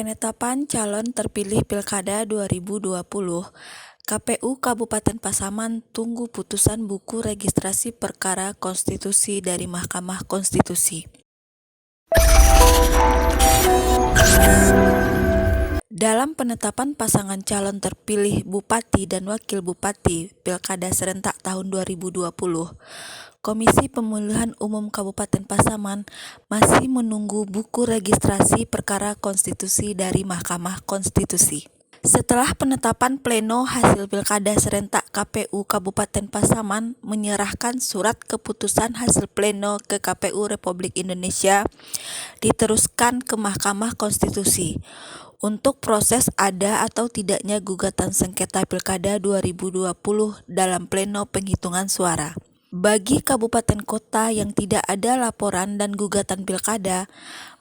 Penetapan calon terpilih Pilkada 2020, KPU Kabupaten Pasaman tunggu putusan buku registrasi perkara konstitusi dari Mahkamah Konstitusi. Dalam penetapan pasangan calon terpilih Bupati dan Wakil Bupati Pilkada serentak tahun 2020, Komisi Pemilihan Umum Kabupaten Pasaman masih menunggu buku registrasi perkara konstitusi dari Mahkamah Konstitusi. Setelah penetapan pleno hasil Pilkada serentak, KPU Kabupaten Pasaman menyerahkan surat keputusan hasil pleno ke KPU Republik Indonesia diteruskan ke Mahkamah Konstitusi untuk proses ada atau tidaknya gugatan sengketa Pilkada 2020 dalam pleno penghitungan suara. Bagi kabupaten kota yang tidak ada laporan dan gugatan pilkada,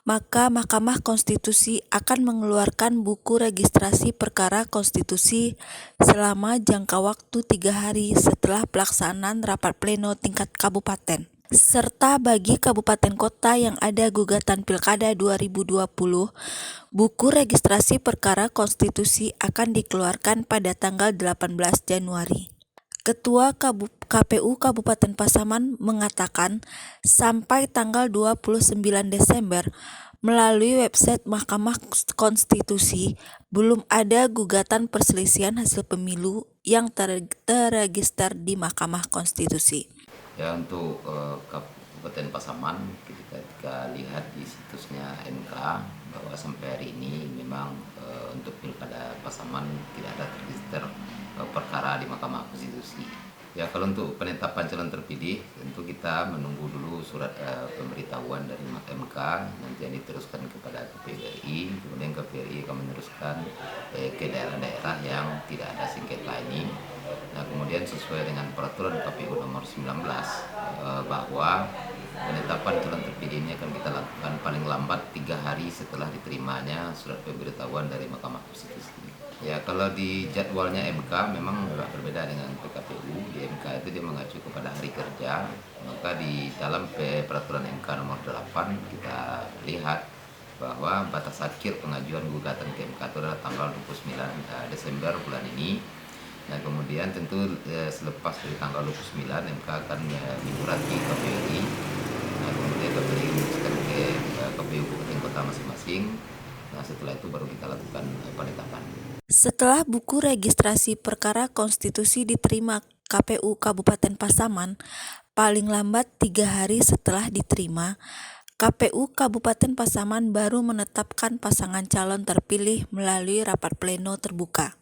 maka Mahkamah Konstitusi akan mengeluarkan buku registrasi perkara konstitusi selama jangka waktu 3 hari setelah pelaksanaan rapat pleno tingkat kabupaten. Serta bagi kabupaten kota yang ada gugatan pilkada 2020, buku registrasi perkara konstitusi akan dikeluarkan pada tanggal 18 Januari. Ketua KPU Kabupaten Pasaman mengatakan sampai tanggal 29 Desember melalui website Mahkamah Konstitusi belum ada gugatan perselisihan hasil pemilu yang terregister di Mahkamah Konstitusi. Ya, untuk Kabupaten Pasaman kita lihat di situsnya MK bahwa sampai hari ini memang untuk Pilkada Pasaman tidak ada terregister perkara di Mahkamah Konstitusi. Ya, kalau untuk penetapan calon terpilih tentu kita menunggu dulu surat pemberitahuan dari MK, nanti yang diteruskan kepada KPU RI, kemudian KPU RI akan meneruskan ke daerah-daerah yang tidak ada sengketa ini. Nah, kemudian sesuai dengan peraturan KPU nomor 19 bahwa penetapan calon terpilih ini akan kita lakukan paling lambat 3 hari setelah diterimanya surat pemberitahuan dari Mahkamah Konstitusi. Ya, kalau di jadwalnya MK memang berbeda dengan PKPU. Di MK itu dia mengacu kepada hari kerja, maka di dalam peraturan MK nomor 8 kita lihat bahwa batas akhir pengajuan gugatan ke MK itu adalah tanggal 29 Desember bulan ini. Nah, kemudian tentu selepas dari tanggal 29 MK akan menyurati KPU RI. Nah, kemudian KPU RI meneruskan ke KPU Kabupaten Kota masing-masing. Nah, setelah itu baru kita lakukan penetapan. Setelah buku registrasi perkara konstitusi diterima KPU Kabupaten Pasaman, paling lambat 3 hari setelah diterima, KPU Kabupaten Pasaman baru menetapkan pasangan calon terpilih melalui rapat pleno terbuka.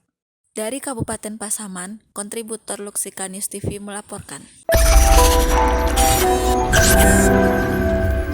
Dari Kabupaten Pasaman, kontributor Luxika News TV melaporkan.